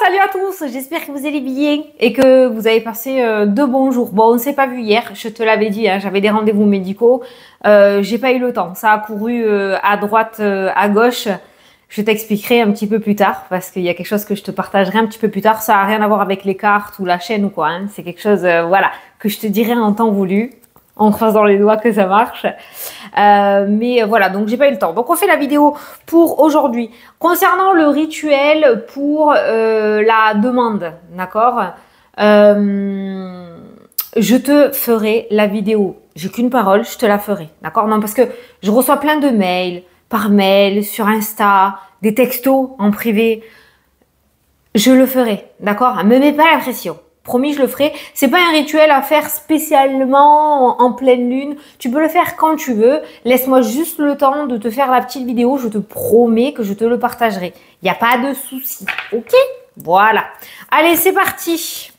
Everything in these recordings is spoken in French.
Salut à tous, j'espère que vous allez bien et que vous avez passé de bons jours. Bon, on ne s'est pas vu hier, je te l'avais dit, hein, j'avais des rendez-vous médicaux. J'ai pas eu le temps, ça a couru à droite, à gauche. Je t'expliquerai un petit peu plus tard parce qu'il y a quelque chose que je te partagerai un petit peu plus tard. Ça n'a rien à voir avec les cartes ou la chaîne ou quoi. Hein. C'est quelque chose voilà, que je te dirai en temps voulu, en croisant les doigts que ça marche. Mais voilà, donc j'ai pas eu le temps. Donc on fait la vidéo pour aujourd'hui. Concernant le rituel pour la demande, d'accord, je te ferai la vidéo. J'ai qu'une parole, je te la ferai, d'accord? Non, parce que je reçois plein de mails, par mail, sur Insta, des textos en privé. Je le ferai, d'accord? Ne me mets pas la pression. Promis, je le ferai. C'est pas un rituel à faire spécialement en pleine lune. Tu peux le faire quand tu veux. Laisse-moi juste le temps de te faire la petite vidéo. Je te promets que je te le partagerai. Il n'y a pas de souci. Ok? Voilà. Allez, c'est parti.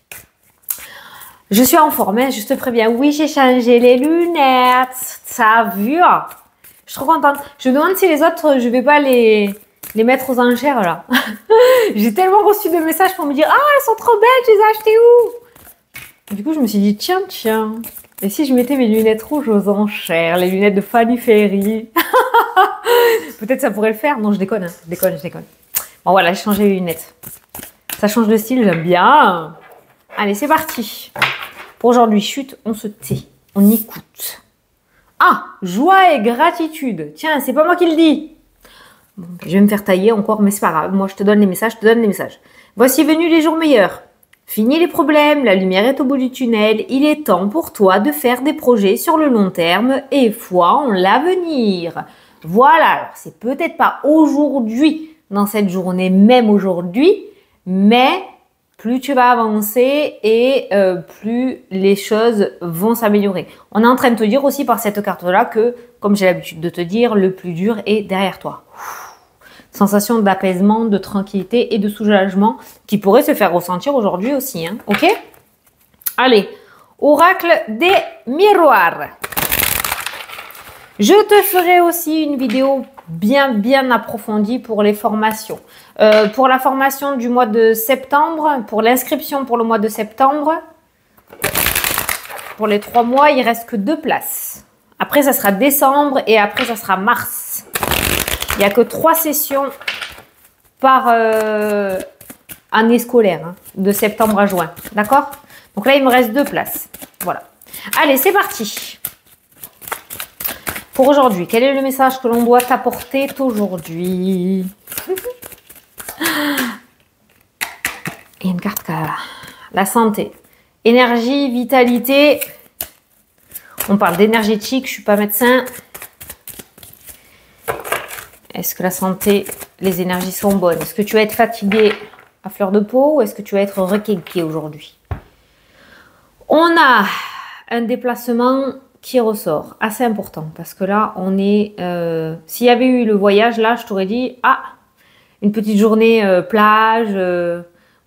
Je suis en forme, hein, je te préviens. Oui, j'ai changé les lunettes. Ça a vu? Je suis trop contente. Je me demande si les autres, je vais pas les mettre aux enchères là. J'ai tellement reçu de messages pour me dire « Ah, elles sont trop belles, tu les as achetées où ?» Du coup, je me suis dit « Tiens, tiens, et si je mettais mes lunettes rouges aux enchères, les lunettes de Fanny Ferry ?» Peut-être ça pourrait le faire. Non, je déconne, hein. Je déconne. Bon, voilà, j'ai changé les lunettes. Ça change de style, j'aime bien. Allez, c'est parti. Pour aujourd'hui, chut, on se tait, on écoute. Ah, joie et gratitude. Tiens, c'est pas moi qui le dis. Bon, je vais me faire tailler encore, mais c'est pas grave. Moi, je te donne les messages, Voici venus les jours meilleurs. Fini les problèmes, la lumière est au bout du tunnel. Il est temps pour toi de faire des projets sur le long terme et foi en l'avenir. Voilà, alors c'est peut-être pas aujourd'hui, dans cette journée, même aujourd'hui, mais plus tu vas avancer et plus les choses vont s'améliorer. On est en train de te dire aussi par cette carte-là que, comme j'ai l'habitude de te dire, le plus dur est derrière toi. Sensation d'apaisement, de tranquillité et de soulagement qui pourrait se faire ressentir aujourd'hui aussi. Hein, ok? Allez, oracle des miroirs. Je te ferai aussi une vidéo bien approfondie pour les formations. Pour la formation du mois de septembre, pour l'inscription pour le mois de septembre, pour les 3 mois, il ne reste que 2 places. Après, ça sera décembre et après, ça sera mars. Il n'y a que 3 sessions par année scolaire, hein, de septembre à juin. D'accord? Donc là, il me reste 2 places. Voilà. Allez, c'est parti. Pour aujourd'hui, quel est le message que l'on doit t'apporter aujourd'hui? Il y a une carte, la santé. Énergie, vitalité. On parle d'énergétique, je ne suis pas médecin. Est-ce que la santé, les énergies sont bonnes? Est-ce que tu vas être fatigué à fleur de peau ou est-ce que tu vas être requinqué aujourd'hui? On a un déplacement qui ressort, assez important, parce que là, on est... s'il y avait eu le voyage, là, je t'aurais dit, ah, une petite journée plage,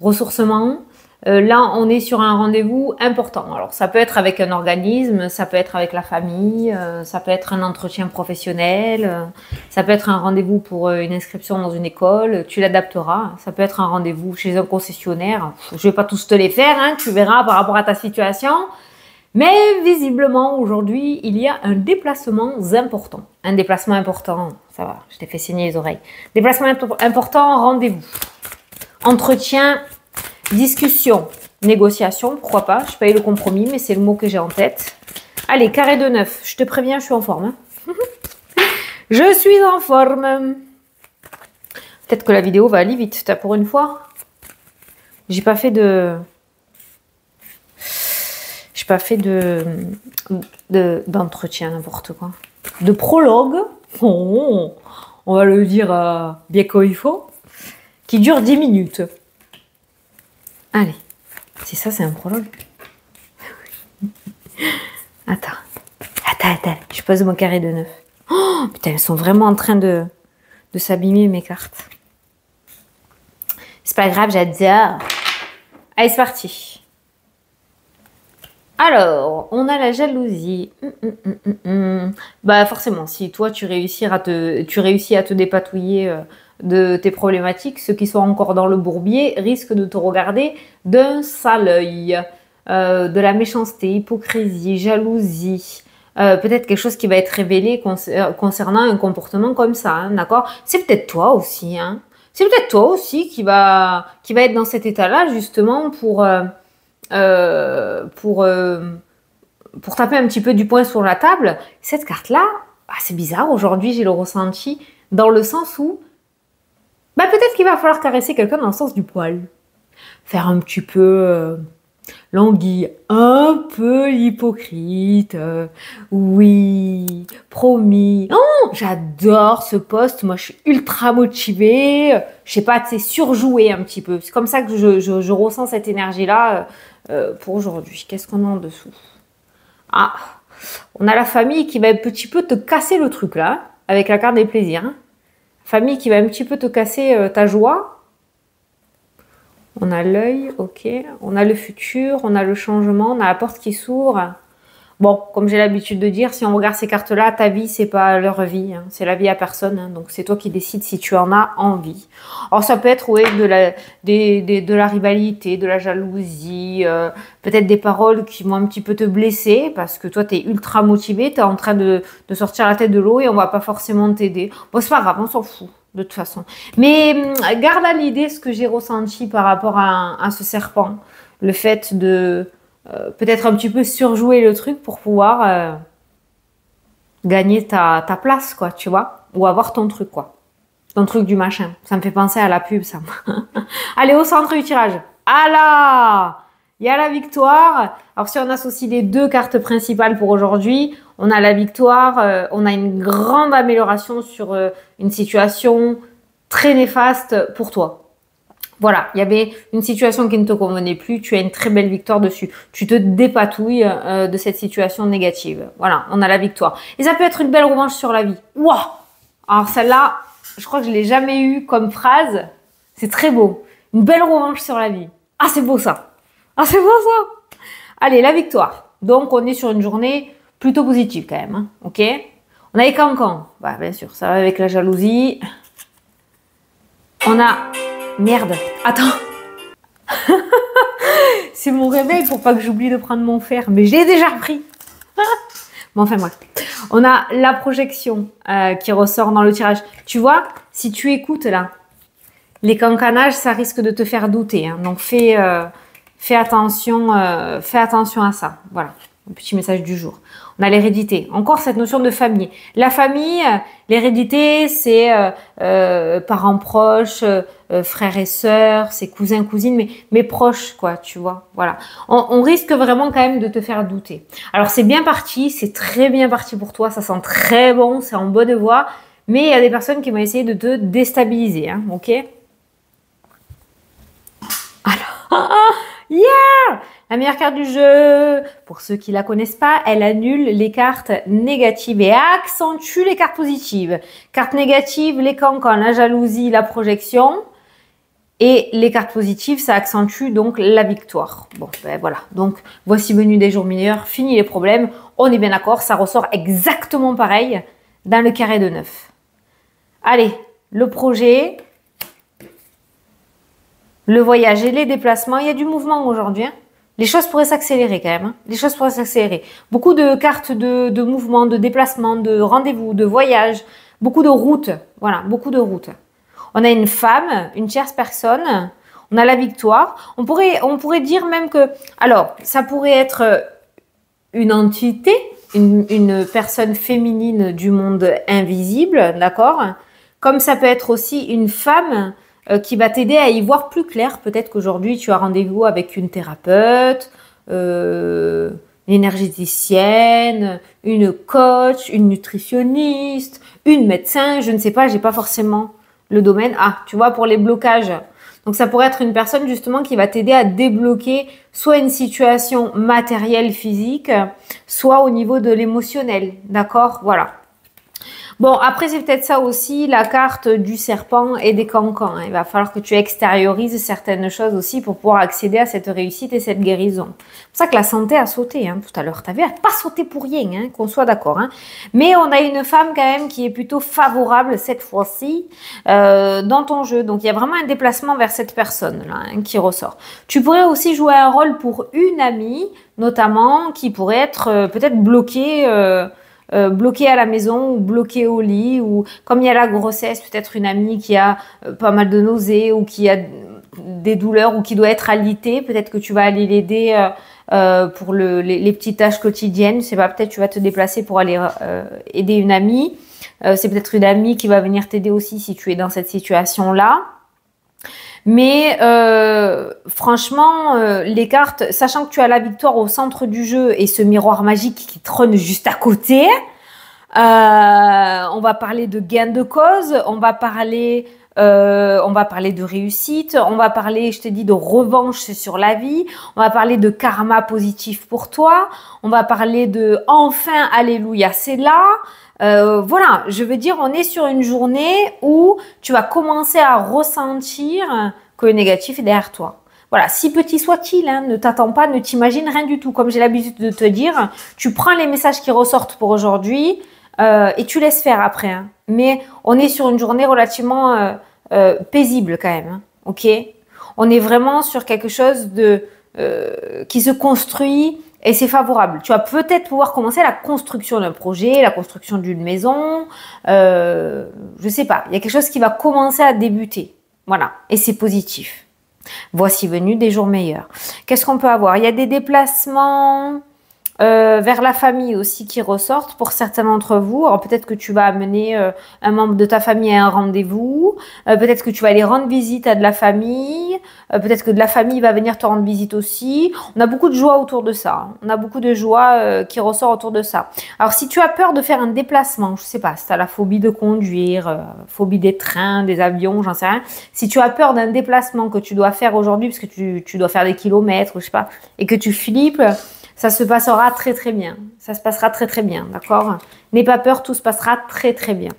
ressourcement. Là, on est sur un rendez-vous important. Alors, ça peut être avec un organisme, ça peut être avec la famille, ça peut être un entretien professionnel, ça peut être un rendez-vous pour une inscription dans une école, tu l'adapteras. Ça peut être un rendez-vous chez un concessionnaire. Je ne vais pas tous te les faire, hein, tu verras par rapport à ta situation. Mais visiblement, aujourd'hui, il y a un déplacement important. Un déplacement important, ça va, je t'ai fait saigner les oreilles. Déplacement important, rendez-vous. Entretien, discussion, négociation, pourquoi pas. Je paye le compromis, mais c'est le mot que j'ai en tête. Allez, carré de 9. Je te préviens, je suis en forme. Hein. Je suis en forme. Peut-être que la vidéo va aller vite. T'as pour une fois. J'ai pas fait d'entretien, n'importe quoi. De prologue. Oh, on va le dire bien comme il faut. Qui dure 10 minutes. Allez, c'est ça, c'est un prologue. Attends, je pose mon carré de 9. Oh, putain, elles sont vraiment en train de s'abîmer, mes cartes. C'est pas grave, j'adore. Allez, c'est parti. Alors, on a la jalousie. Bah forcément, si toi tu réussis à te dépatouiller de tes problématiques, ceux qui sont encore dans le bourbier risquent de te regarder d'un sale œil. De la méchanceté, hypocrisie, jalousie, peut-être quelque chose qui va être révélé concernant un comportement comme ça, hein, d'accord? C'est peut-être toi aussi, hein? C'est peut-être toi aussi qui va être dans cet état-là justement pour taper un petit peu du poing sur la table. Cette carte-là, bah, c'est bizarre. Aujourd'hui, j'ai le ressenti dans le sens où bah, peut-être qu'il va falloir caresser quelqu'un dans le sens du poil. Faire un petit peu l'anguille, un peu hypocrite. Oui, promis. Oh, j'adore ce poste. Moi, je suis ultra motivée. Je sais pas, c'est surjoué un petit peu. C'est comme ça que je ressens cette énergie-là pour aujourd'hui. Qu'est-ce qu'on a en dessous? Ah, on a la famille qui va un petit peu te casser le truc là, avec la carte des plaisirs. Hein. Famille qui va un petit peu te casser ta joie. On a l'œil, ok. On a le futur, on a le changement, on a la porte qui s'ouvre. Bon, comme j'ai l'habitude de dire, si on regarde ces cartes-là, ta vie, c'est pas leur vie, hein. C'est la vie à personne. Hein. Donc, c'est toi qui décides si tu en as envie. Alors, ça peut être, ouais, de la rivalité, de la jalousie, peut-être des paroles qui vont un petit peu te blesser parce que toi, tu es ultra motivé, tu es en train de sortir la tête de l'eau et on va pas forcément t'aider. Bon, c'est pas grave, on s'en fout. De toute façon. Mais garde à l'idée ce que j'ai ressenti par rapport à ce serpent. Le fait de peut-être un petit peu surjouer le truc pour pouvoir gagner ta place, quoi, tu vois. Ou avoir ton truc, quoi. Ton truc du machin. Ça me fait penser à la pub, ça. Allez, au centre du tirage. Ah là! Il y a la victoire. Alors, si on associe les deux cartes principales pour aujourd'hui, on a la victoire, on a une grande amélioration sur une situation très néfaste pour toi. Voilà, il y avait une situation qui ne te convenait plus, tu as une très belle victoire dessus. Tu te dépatouilles de cette situation négative. Voilà, on a la victoire. Et ça peut être une belle revanche sur la vie. Waouh! Alors celle-là, je crois que je ne l'ai jamais eue comme phrase. C'est très beau. Une belle revanche sur la vie. Ah, c'est beau ça. Ah, c'est beau ça. Allez, la victoire. Donc, on est sur une journée plutôt positive quand même. Hein, ok? On a les cancans. Bah, bien sûr, ça va avec la jalousie. On a... Merde. Attends. C'est mon réveil pour pas que j'oublie de prendre mon fer. Mais je l'ai déjà pris. Bon, enfin bref. On a la projection qui ressort dans le tirage. Tu vois, si tu écoutes là, les cancanages, ça risque de te faire douter. Hein. Donc, fais attention à ça. Voilà, un petit message du jour. On a l'hérédité. Encore cette notion de famille. La famille, l'hérédité, c'est parents proches, frères et sœurs, c'est cousins, cousines, mais proches, quoi, tu vois. Voilà. On risque vraiment quand même de te faire douter. Alors, c'est bien parti, c'est très bien parti pour toi, ça sent très bon, c'est en bonne voie, mais il y a des personnes qui vont essayer de te déstabiliser, hein, ok? Alors, yeah! La meilleure carte du jeu, pour ceux qui la connaissent pas, elle annule les cartes négatives et accentue les cartes positives. Cartes négatives, les cancans, la jalousie, la projection. Et les cartes positives, ça accentue donc la victoire. Bon, ben voilà. Donc, voici venu des jours meilleurs, fini les problèmes. On est bien d'accord, ça ressort exactement pareil dans le carré de 9. Allez, le projet, le voyage et les déplacements. Il y a du mouvement aujourd'hui, hein. Les choses pourraient s'accélérer quand même. Hein. Les choses pourraient s'accélérer. Beaucoup de cartes de mouvement, de déplacement, de rendez-vous, de voyage. Beaucoup de routes. Voilà, beaucoup de routes. On a une femme, une tierce personne. On a la victoire. On pourrait dire même que... Alors, ça pourrait être une entité, une personne féminine du monde invisible, d'accord? Comme ça peut être aussi une femme... qui va t'aider à y voir plus clair. Peut-être qu'aujourd'hui, tu as rendez-vous avec une thérapeute, une énergéticienne, une coach, une nutritionniste, une médecin, je ne sais pas, j'ai pas forcément le domaine. Ah, tu vois, pour les blocages. Donc, ça pourrait être une personne justement qui va t'aider à débloquer soit une situation matérielle, physique, soit au niveau de l'émotionnel. D'accord? Voilà. Bon, après, c'est peut-être ça aussi, la carte du serpent et des cancans. Il va falloir que tu extériorises certaines choses aussi pour pouvoir accéder à cette réussite et cette guérison. C'est pour ça que la santé a sauté tout à l'heure. Tu as vu, elle n'a pas sauté pour rien, qu'on soit d'accord. Mais on a une femme quand même qui est plutôt favorable cette fois-ci dans ton jeu. Donc, il y a vraiment un déplacement vers cette personne-là qui ressort. Tu pourrais aussi jouer un rôle pour une amie, notamment, qui pourrait être peut-être bloquée... bloqué à la maison ou bloqué au lit, ou comme il y a la grossesse, peut-être une amie qui a pas mal de nausées ou qui a des douleurs ou qui doit être alitée, peut-être que tu vas aller l'aider pour les petites tâches quotidiennes. Je sais pas, peut-être tu vas te déplacer pour aller aider une amie. C'est peut-être une amie qui va venir t'aider aussi si tu es dans cette situation-là. Mais franchement, les cartes, sachant que tu as la victoire au centre du jeu et ce miroir magique qui trône juste à côté, on va parler de gain de cause, on va parler de réussite, on va parler, je te dis, de revanche sur la vie, on va parler de karma positif pour toi, on va parler de enfin, alléluia, c'est là. Voilà, je veux dire, on est sur une journée où tu vas commencer à ressentir que le négatif est derrière toi. Voilà, si petit soit-il, ne t'attends pas, ne t'imagine rien du tout. Comme j'ai l'habitude de te dire, tu prends les messages qui ressortent pour aujourd'hui et tu laisses faire après. Mais on est sur une journée relativement paisible quand même. Ok, on est vraiment sur quelque chose qui se construit. Et c'est favorable. Tu vas peut-être pouvoir commencer la construction d'un projet, la construction d'une maison. Je sais pas. Il y a quelque chose qui va commencer à débuter. Voilà. Et c'est positif. Voici venu des jours meilleurs. Qu'est-ce qu'on peut avoir? Il y a des déplacements vers la famille aussi qui ressortent pour certains d'entre vous. Alors peut-être que tu vas amener un membre de ta famille à un rendez-vous. Peut-être que tu vas aller rendre visite à de la famille. Peut-être que de la famille va venir te rendre visite aussi. On a beaucoup de joie autour de ça. On a beaucoup de joie qui ressort autour de ça. Alors si tu as peur de faire un déplacement, je sais pas, si tu as la phobie de conduire, phobie des trains, des avions, j'en sais rien. Si tu as peur d'un déplacement que tu dois faire aujourd'hui parce que tu dois faire des kilomètres, je sais pas, et que tu flippes, ça se passera très très bien. Ça se passera très très bien, d'accord? N'aie pas peur, tout se passera très très bien.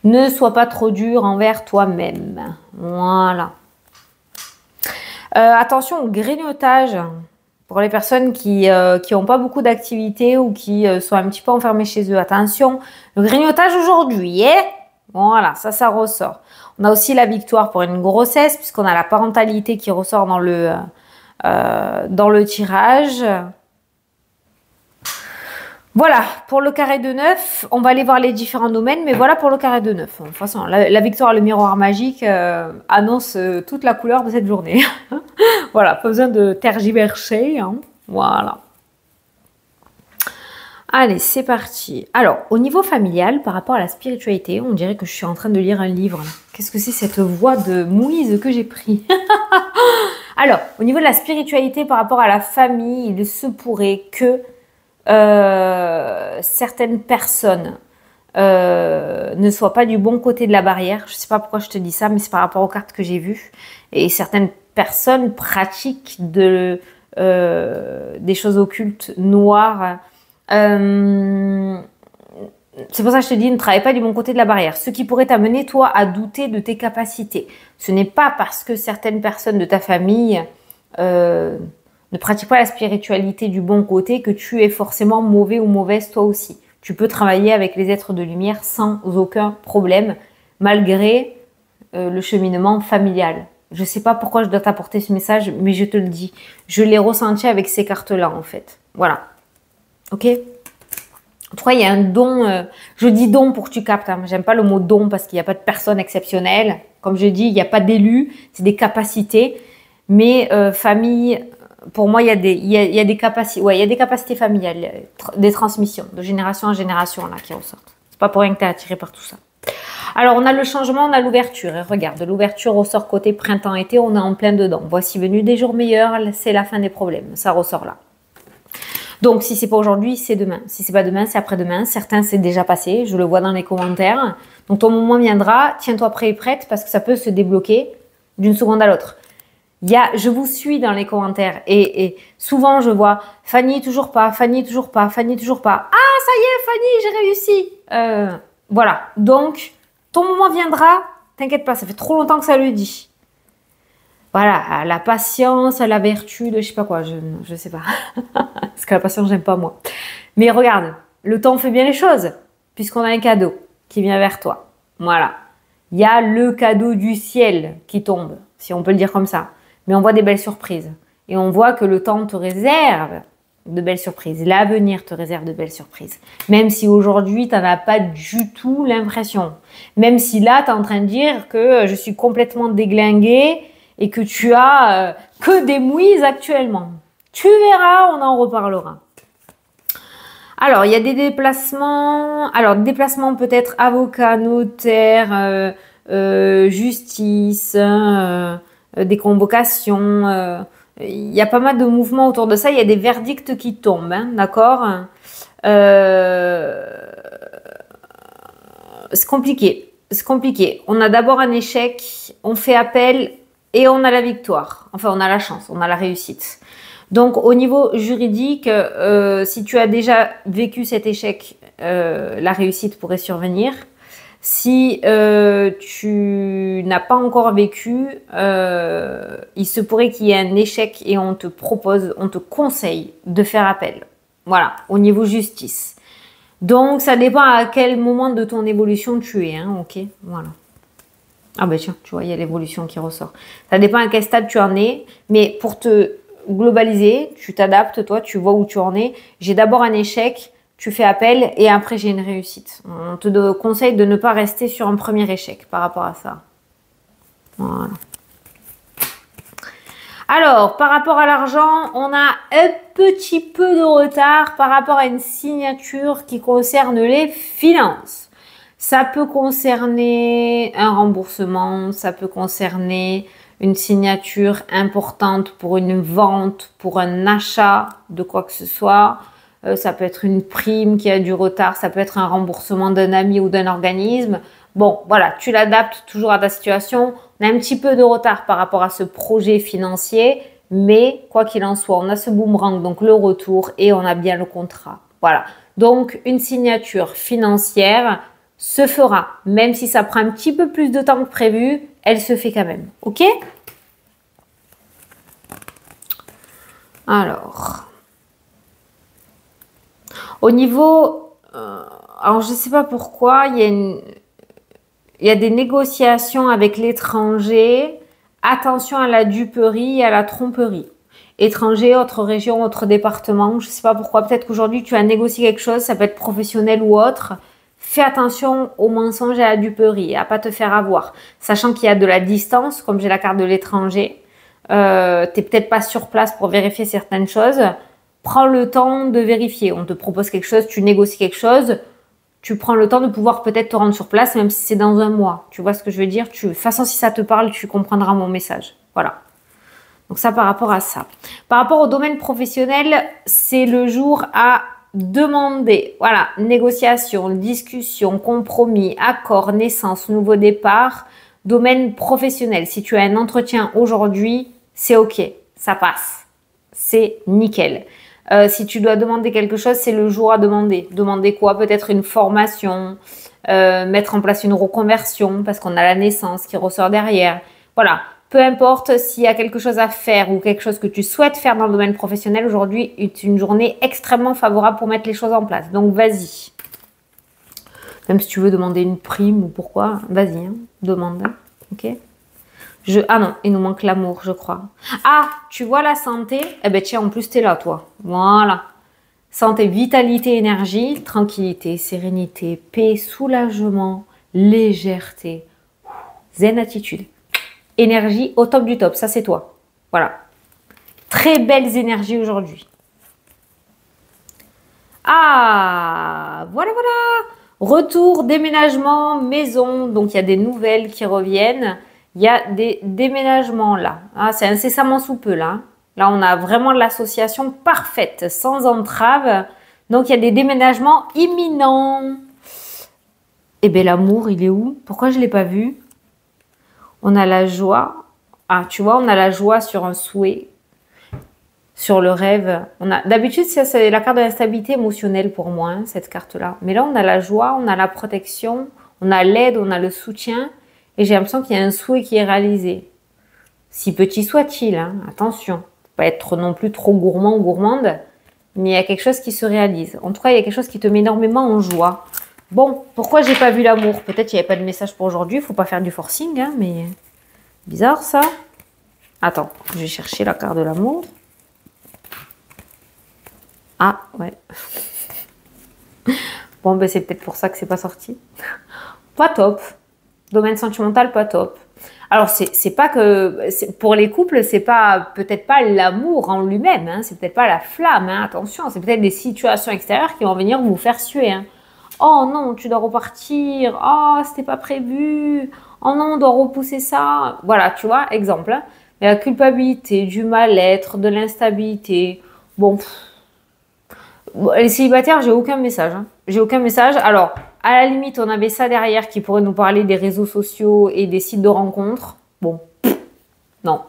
Ne sois pas trop dur envers toi-même. Voilà. Attention au grignotage. Pour les personnes qui n'ont pas beaucoup d'activités ou qui sont un petit peu enfermées chez eux. Attention, le grignotage aujourd'hui, voilà, ça ressort. On a aussi la victoire pour une grossesse puisqu'on a la parentalité qui ressort dans le tirage. Voilà, pour le carré de 9, on va aller voir les différents domaines, mais voilà pour le carré de 9. De toute façon, la victoire, le miroir magique annonce toute la couleur de cette journée. Voilà, pas besoin de tergiverser. Voilà. Allez, c'est parti. Alors, au niveau familial, par rapport à la spiritualité, on dirait que je suis en train de lire un livre. Qu'est-ce que c'est cette voix de Moïse que j'ai pris? Alors, au niveau de la spiritualité, par rapport à la famille, il se pourrait que certaines personnes ne soient pas du bon côté de la barrière. Je ne sais pas pourquoi je te dis ça, mais c'est par rapport aux cartes que j'ai vues. Et certaines personnes pratiquent des choses occultes, noires. C'est pour ça que je te dis, ne travaille pas du bon côté de la barrière. Ce qui pourrait t'amener, toi, à douter de tes capacités. Ce n'est pas parce que certaines personnes de ta famille ne pratiquent pas la spiritualité du bon côté que tu es forcément mauvais ou mauvaise toi aussi. Tu peux travailler avec les êtres de lumière sans aucun problème, malgré le cheminement familial. Je ne sais pas pourquoi je dois t'apporter ce message, mais je te le dis. Je l'ai ressenti avec ces cartes-là, en fait. Voilà. Ok? En tout cas, il y a un don. Je dis don pour que tu captes. J'aime pas le mot don parce qu'il n'y a pas de personne exceptionnelle. Comme je dis, il n'y a pas d'élu. C'est des capacités. Mais famille, pour moi, il y a des capacités. Ouais, il y a des capacités familiales, des transmissions de génération en génération là, qui ressortent. C'est pas pour rien que tu es attiré par tout ça. Alors, on a le changement, on a l'ouverture. Et regarde, l'ouverture ressort côté printemps-été, on est en plein dedans. Voici venu des jours meilleurs, c'est la fin des problèmes. Ça ressort là. Donc, si c'est pas aujourd'hui, c'est demain. Si c'est pas demain, c'est après-demain. Certains, c'est déjà passé. Je le vois dans les commentaires. Donc, ton moment viendra. Tiens-toi prêt et prête parce que ça peut se débloquer d'une seconde à l'autre. Je vous suis dans les commentaires et souvent, je vois Fanny, toujours pas, Fanny, toujours pas, Fanny, toujours pas. Ah, ça y est, Fanny, j'ai réussi. Voilà. Donc, ton moment viendra. T'inquiète pas, ça fait trop longtemps que ça le dit. Voilà, la patience, la vertu de je sais pas quoi, je sais pas. Parce que la patience, j'aime pas moi. Mais regarde, le temps fait bien les choses, puisqu'on a un cadeau qui vient vers toi. Voilà. Il y a le cadeau du ciel qui tombe, si on peut le dire comme ça. Mais on voit des belles surprises. Et on voit que le temps te réserve de belles surprises. L'avenir te réserve de belles surprises. Même si aujourd'hui, tu n'en as pas du tout l'impression. Même si là, tu es en train de dire que je suis complètement déglinguée et que tu as que des mouises actuellement. Tu verras, on en reparlera. Alors, il y a des déplacements. Alors, déplacements peut-être avocat, notaire, justice, des convocations. Il y a pas mal de mouvements autour de ça. Il y a des verdicts qui tombent, hein, d'accord? C'est compliqué. C'est compliqué. On a d'abord un échec, on fait appel et on a la victoire. Enfin, on a la chance, on a la réussite. Donc, au niveau juridique, si tu as déjà vécu cet échec, la réussite pourrait survenir. Si tu n'as pas encore vécu, il se pourrait qu'il y ait un échec et on te propose, on te conseille de faire appel. Voilà, au niveau justice. Donc, ça dépend à quel moment de ton évolution tu es, hein, ok? Voilà. Ah ben tiens, tu vois, il y a l'évolution qui ressort. Ça dépend à quel stade tu en es, mais pour te globaliser, tu t'adaptes, toi, tu vois où tu en es. J'ai d'abord un échec, tu fais appel et après j'ai une réussite. On te conseille de ne pas rester sur un premier échec par rapport à ça. Voilà. Alors, par rapport à l'argent, on a un petit peu de retard par rapport à une signature qui concerne les finances. Ça peut concerner un remboursement, ça peut concerner une signature importante pour une vente, pour un achat de quoi que ce soit. Ça peut être une prime qui a du retard, ça peut être un remboursement d'un ami ou d'un organisme. Bon, voilà, tu l'adaptes toujours à ta situation. On a un petit peu de retard par rapport à ce projet financier, mais quoi qu'il en soit, on a ce boomerang, donc le retour, et on a bien le contrat. Voilà, donc une signature financière se fera, même si ça prend un petit peu plus de temps que prévu, elle se fait quand même, ok? Alors, au niveau, alors je ne sais pas pourquoi, il y a des négociations avec l'étranger. Attention à la duperie et à la tromperie. Étranger, autre région, autre département. Je ne sais pas pourquoi. Peut-être qu'aujourd'hui, tu as négocié quelque chose. Ça peut être professionnel ou autre. Fais attention aux mensonges et à la duperie. À ne pas te faire avoir. Sachant qu'il y a de la distance, comme j'ai la carte de l'étranger. Tu n'es peut-être pas sur place pour vérifier certaines choses. Prends le temps de vérifier. On te propose quelque chose, tu négocies quelque chose. Tu prends le temps de pouvoir peut-être te rendre sur place, même si c'est dans un mois. Tu vois ce que je veux dire? De toute façon, si ça te parle, tu comprendras mon message. Voilà. Donc ça, par rapport à ça. Par rapport au domaine professionnel, c'est le jour à demander. Voilà, négociation, discussion, compromis, accord, naissance, nouveau départ. Domaine professionnel. Si tu as un entretien aujourd'hui, c'est OK. Ça passe. C'est nickel. Si tu dois demander quelque chose, c'est le jour à demander. Demander quoi? Peut-être une formation, mettre en place une reconversion parce qu'on a la naissance qui ressort derrière. Voilà, peu importe s'il y a quelque chose à faire ou quelque chose que tu souhaites faire dans le domaine professionnel, aujourd'hui est une journée extrêmement favorable pour mettre les choses en place. Donc vas-y. Même si tu veux demander une prime ou pourquoi, vas-y, hein, demande. Hein, ok? Ah non, il nous manque l'amour, je crois. Ah, tu vois la santé? Eh ben tiens, en plus, t'es là, toi. Voilà. Santé, vitalité, énergie, tranquillité, sérénité, paix, soulagement, légèreté, zen attitude. Énergie au top du top, ça c'est toi. Voilà. Très belles énergies aujourd'hui. Ah, voilà, voilà. Retour, déménagement, maison. Donc, il y a des nouvelles qui reviennent. Il y a des déménagements là. Ah, c'est incessamment sous peu là. Là, on a vraiment l'association parfaite, sans entrave. Donc, il y a des déménagements imminents. Eh bien, l'amour, il est où? Pourquoi je ne l'ai pas vu? On a la joie. Ah, tu vois, on a la joie sur un souhait. sur le rêve. D'habitude, c'est la carte de l'instabilité émotionnelle pour moi, hein, cette carte-là. Mais là, on a la joie, on a la protection, on a l'aide, on a le soutien. Et j'ai l'impression qu'il y a un souhait qui est réalisé. Si petit soit-il, hein, attention. Faut pas être non plus trop gourmand ou gourmande. Mais il y a quelque chose qui se réalise. En tout cas, il y a quelque chose qui te met énormément en joie. Bon, pourquoi j'ai pas vu l'amour? Peut-être qu'il n'y avait pas de message pour aujourd'hui. Il faut pas faire du forcing, hein, mais bizarre ça. Attends, je vais chercher la carte de l'amour. Ah, ouais. Bon, ben c'est peut-être pour ça que c'est pas sorti. Pas top. Domaine sentimental, pas top. Alors, c'est pas que... Pour les couples, c'est pas peut-être pas l'amour en lui-même. Hein, c'est peut-être pas la flamme. Hein, attention, c'est peut-être des situations extérieures qui vont venir vous faire suer. Hein. Oh non, tu dois repartir. Oh, c'était pas prévu. Oh non, on doit repousser ça. Voilà, tu vois, exemple. Hein. Mais la culpabilité, du mal-être, de l'instabilité. Bon, les célibataires, j'ai aucun message. Hein. J'ai aucun message. Alors, à la limite, on avait ça derrière qui pourrait nous parler des réseaux sociaux et des sites de rencontres. Bon, non.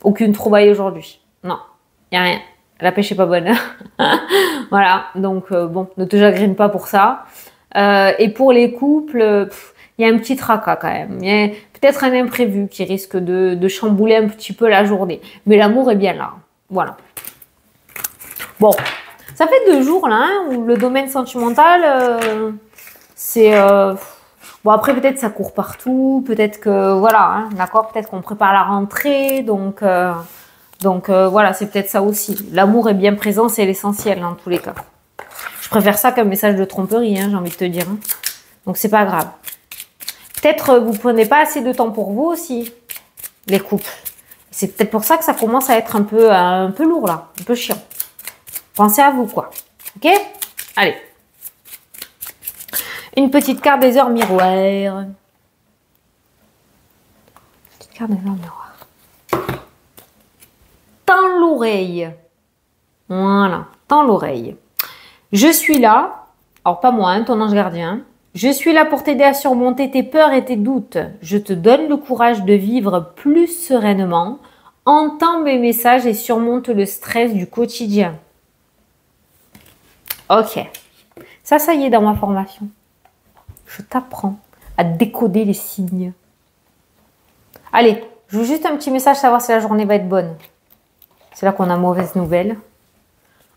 Aucune trouvaille aujourd'hui. Non, il n'y a rien. La pêche n'est pas bonne. Voilà, donc bon, ne te chagrine pas pour ça. Et pour les couples, il y a un petit tracas quand même. Il y a peut-être un imprévu qui risque de chambouler un petit peu la journée. Mais l'amour est bien là. Voilà. Bon, ça fait 2 jours là hein, où le domaine sentimental, c'est... Bon, après, peut-être ça court partout. Peut-être que, voilà, hein, d'accord, peut-être qu'on prépare la rentrée. Donc voilà, c'est peut-être ça aussi. L'amour est bien présent, c'est l'essentiel dans tous les cas. Je préfère ça qu'un message de tromperie, hein, j'ai envie de te dire. Hein. Donc, c'est pas grave. Peut-être vous prenez pas assez de temps pour vous aussi, les couples. C'est peut-être pour ça que ça commence à être un peu lourd là, un peu chiant. Pensez à vous, quoi. Ok? Allez. Une petite carte des heures miroirs. Petite carte des heures miroirs. Tends l'oreille. Voilà, tends l'oreille. Je suis là. Alors, pas moi, hein, ton ange gardien. Je suis là pour t'aider à surmonter tes peurs et tes doutes. Je te donne le courage de vivre plus sereinement. Entends mes messages et surmonte le stress du quotidien. Ok. Ça y est dans ma formation. Je t'apprends à décoder les signes. Allez, je veux juste un petit message, savoir si la journée va être bonne. C'est là qu'on a mauvaise nouvelle.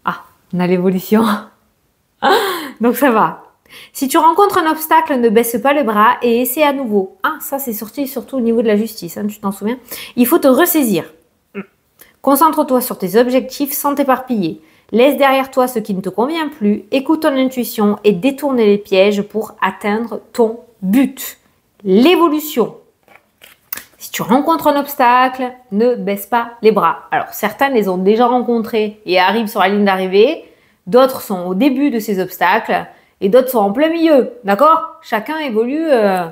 Ah, on a l'évolution. Donc ça va. Si tu rencontres un obstacle, ne baisse pas le bras et essaie à nouveau. Ah, ça c'est sorti surtout au niveau de la justice, hein, tu t'en souviens? Il faut te ressaisir. Concentre-toi sur tes objectifs sans t'éparpiller. Laisse derrière toi ce qui ne te convient plus, écoute ton intuition et détourne les pièges pour atteindre ton but. L'évolution. Si tu rencontres un obstacle, ne baisse pas les bras. Alors, certains les ont déjà rencontrés et arrivent sur la ligne d'arrivée. D'autres sont au début de ces obstacles et d'autres sont en plein milieu. D'accord? Chacun évolue à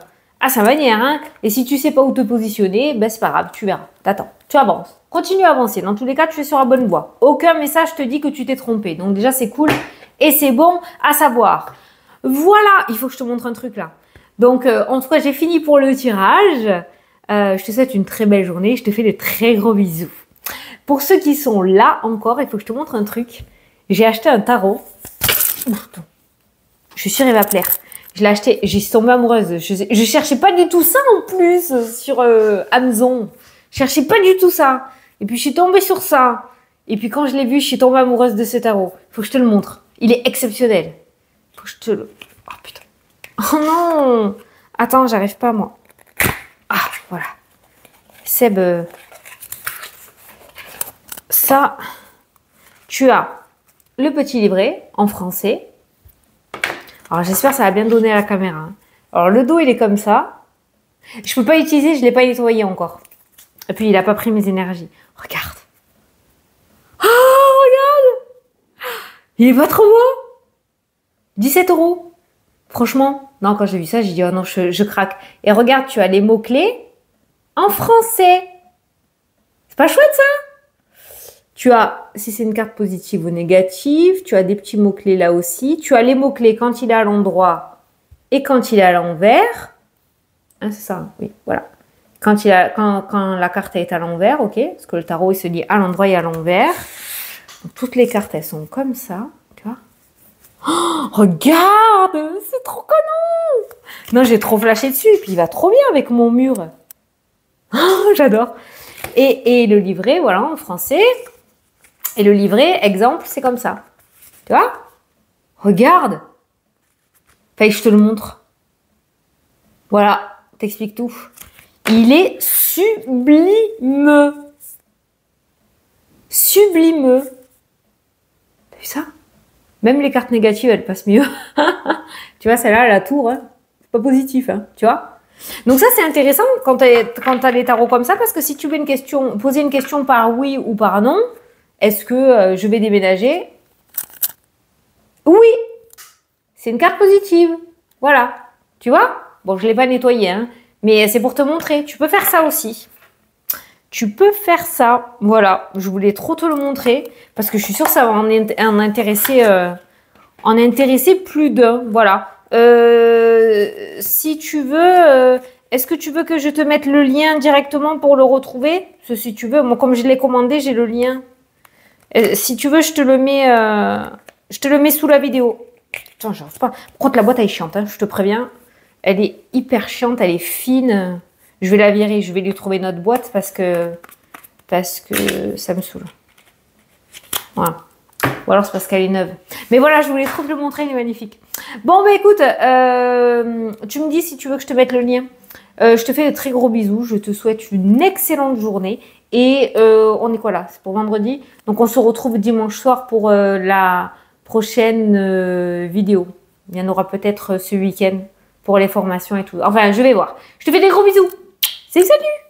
sa manière. Hein, et si tu sais pas où te positionner, ben c'est pas grave, tu verras. T'attends, tu avances. Continue à avancer. Dans tous les cas, tu es sur la bonne voie. Aucun message te dit que tu t'es trompé. Donc déjà, c'est cool et c'est bon à savoir. Voilà, il faut que je te montre un truc là. Donc, en tout cas, j'ai fini pour le tirage. Je te souhaite une très belle journée. Je te fais de très gros bisous. Pour ceux qui sont là encore, il faut que je te montre un truc. J'ai acheté un tarot. Je suis sûre qu'il va plaire. Je l'ai acheté, j'y suis tombée amoureuse. Je cherchais pas du tout ça en plus sur Amazon. Je cherchais pas du tout ça. Et puis je suis tombée sur ça. Et puis quand je l'ai vu, je suis tombée amoureuse de ce tarot. Faut que je te le montre. Il est exceptionnel. Faut que je te le... Oh putain. Oh non. Attends, j'arrive pas moi. Ah, voilà. Seb, ça, tu as le petit livret en français. Alors, j'espère que ça va bien donner à la caméra. Hein. Alors, le dos, il est comme ça. Je peux pas l'utiliser, je l'ai pas nettoyé encore. Et puis, il a pas pris mes énergies. Regarde. Oh, regarde. Il est pas trop beau. 17 €. Franchement, non, quand j'ai vu ça, j'ai dit, oh non, je craque. Et regarde, tu as les mots-clés en français. C'est pas chouette, ça? Tu as, si c'est une carte positive ou négative, tu as des petits mots-clés là aussi. Tu as les mots-clés quand il est à l'endroit et quand il est à l'envers. Hein, c'est ça, oui, voilà. Quand la carte est à l'envers, ok, parce que le tarot, il se lit à l'endroit et à l'envers. Toutes les cartes, elles sont comme ça, tu vois. Oh, regarde, c'est trop canon. Non, j'ai trop flashé dessus, et puis il va trop bien avec mon mur. Oh, j'adore. Et le livret, voilà, en français. Et le livret, exemple, c'est comme ça. Tu vois? Regarde. Enfin, je te le montre. Voilà, t'explique tout. Il est sublime. Sublime. T'as vu ça? Même les cartes négatives, elles passent mieux. Tu vois, celle-là, la tour, hein, c'est pas positif, hein, tu vois? Donc ça, c'est intéressant quand t'as les tarots comme ça, parce que si tu veux poser une question par oui ou par non, est-ce que je vais déménager? Oui, c'est une carte positive. Voilà, tu vois? Bon, je l'ai pas nettoyé, hein, mais c'est pour te montrer. Tu peux faire ça aussi. Tu peux faire ça. Voilà, je voulais trop te le montrer parce que je suis sûre que ça va en intéresser plus d'un. Voilà. Si tu veux, est-ce que tu veux que je te mette le lien directement pour le retrouver? Parce que si tu veux, moi comme je l'ai commandé, j'ai le lien. Si tu veux, je te le mets sous la vidéo. Putain, j'arrive pas. Par contre, la boîte elle est chiante, hein, je te préviens. Elle est hyper chiante, elle est fine. Je vais la virer, je vais lui trouver une autre boîte parce que ça me saoule. Voilà. Ou alors c'est parce qu'elle est neuve. Mais voilà, je voulais trop te le montrer, elle est magnifique. Bon, bah écoute, tu me dis si tu veux que je te mette le lien. Je te fais de très gros bisous. Je te souhaite une excellente journée. Et on est quoi là? C'est pour vendredi. Donc on se retrouve dimanche soir pour la prochaine vidéo. Il y en aura peut-être ce week-end pour les formations et tout. Enfin, je vais voir. Je te fais des gros bisous. Salut!